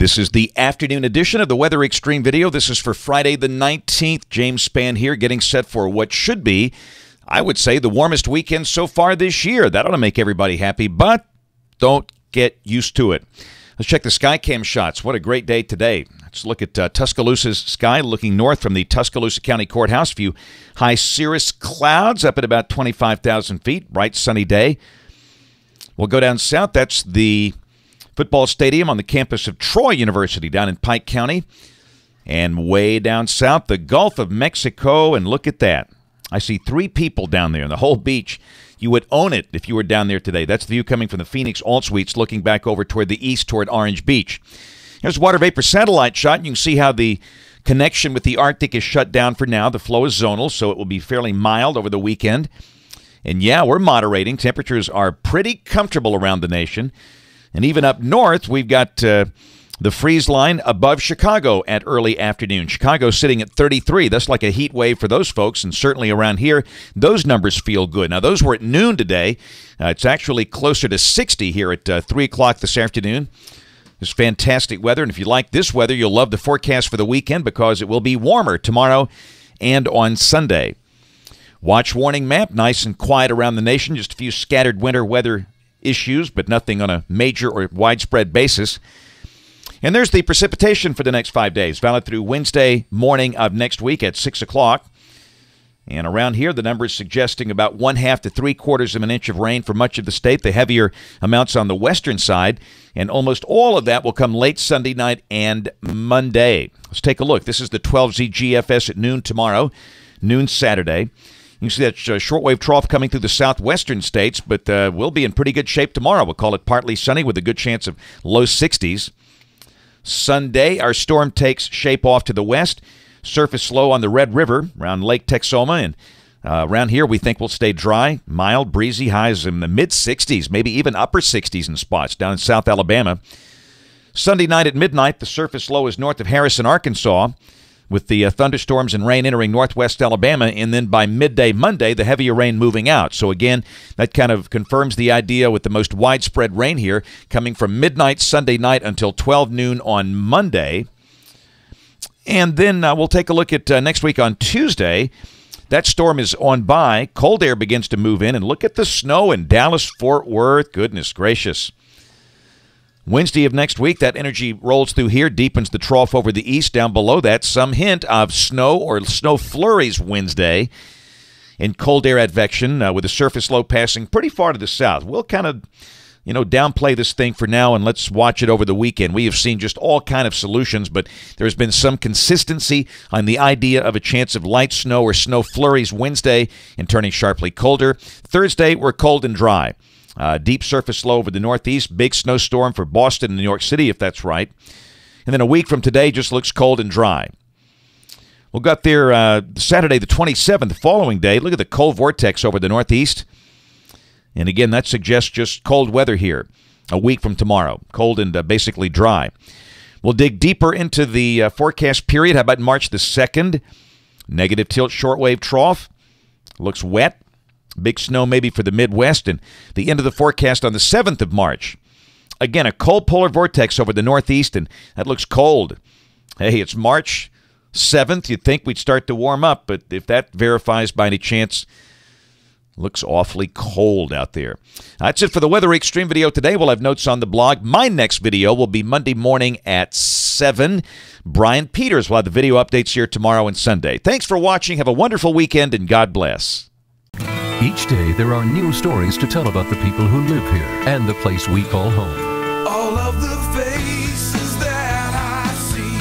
This is the afternoon edition of the Weather Xtreme video. This is for Friday the 19th. James Spann here, getting set for what should be, I would say, the warmest weekend so far this year. That ought to make everybody happy, but don't get used to it. Let's check the Skycam shots. What a great day today. Let's look at Tuscaloosa's sky, looking north from the Tuscaloosa County Courthouse view. High cirrus clouds up at about 25,000 feet. Bright sunny day. We'll go down south. That's the football stadium on the campus of Troy University down in Pike County. And way down south, the Gulf of Mexico. And look at that. I see 3 people down there in the whole beach. You would own it if you were down there today. That's the view coming from the Phoenix Alt Suites, looking back over toward the east toward Orange Beach. Here's a water vapor satellite shot. You can see how the connection with the Arctic is shut down for now. The flow is zonal, so it will be fairly mild over the weekend. And yeah, we're moderating. Temperatures are pretty comfortable around the nation. And even up north, we've got the freeze line above Chicago at early afternoon. Chicago sitting at 33. That's like a heat wave for those folks, and certainly around here, those numbers feel good. Now, those were at noon today. It's actually closer to 60 here at 3 o'clock this afternoon. It's fantastic weather, and if you like this weather, you'll love the forecast for the weekend because it will be warmer tomorrow and on Sunday. Watch warning map, nice and quiet around the nation. Just a few scattered winter weather issues, but nothing on a major or widespread basis. And there's the precipitation for the next 5 days, valid through Wednesday morning of next week at 6 o'clock. And around here, the number is suggesting about 1/2 to 3/4 of an inch of rain for much of the state, the heavier amounts on the western side. And almost all of that will come late Sunday night and Monday. Let's take a look. This is the 12Z GFS at noon tomorrow, noon Saturday. You can see that shortwave trough coming through the southwestern states, but we'll be in pretty good shape tomorrow. We'll call it partly sunny with a good chance of low 60s. Sunday, our storm takes shape off to the west. Surface low on the Red River around Lake Texoma. And around here, we think we'll stay dry, mild, breezy, highs in the mid-60s, maybe even upper 60s in spots down in South Alabama. Sunday night at midnight, the surface low is north of Harrison, Arkansas, with the thunderstorms and rain entering northwest Alabama, and then by midday Monday, the heavier rain moving out. So again, that kind of confirms the idea with the most widespread rain here coming from midnight Sunday night until 12 noon on Monday. And then we'll take a look at next week on Tuesday. That storm is on by. Cold air begins to move in, and look at the snow in Dallas, Fort Worth. Goodness gracious. Wednesday of next week, that energy rolls through here, deepens the trough over the east. Down below that, some hint of snow or snow flurries Wednesday. And cold air advection with the surface low passing pretty far to the south. We'll kind of, downplay this thing for now, and let's watch it over the weekend. We have seen just all kind of solutions, but there's been some consistency on the idea of a chance of light snow or snow flurries Wednesday and turning sharply colder. Thursday, we're cold and dry. Deep surface low over the northeast, big snowstorm for Boston and New York City, if that's right. And then a week from today just looks cold and dry. We'll got there Saturday the 27th, the following day. Look at the cold vortex over the northeast. And again, that suggests just cold weather here a week from tomorrow, cold and basically dry. We'll dig deeper into the forecast period. How about March the 2nd? Negative tilt shortwave trough. Looks wet. Big snow maybe for the Midwest, and the end of the forecast on the 7th of March. Again, a cold polar vortex over the northeast, and that looks cold. Hey, it's March 7th. You'd think we'd start to warm up, but if that verifies by any chance, looks awfully cold out there. That's it for the Weather Xtreme video today. We'll have notes on the blog. My next video will be Monday morning at 7. Brian Peters will have the video updates here tomorrow and Sunday. Thanks for watching. Have a wonderful weekend, and God bless. Each day there are new stories to tell about the people who live here and the place we call home. All of the faces that I see,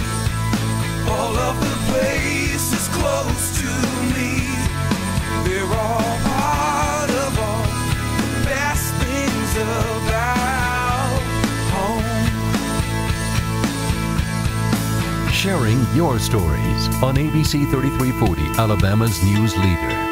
all of the places close to me, they're all part of all the best things about home. Sharing your stories on ABC 3340, Alabama's news leader.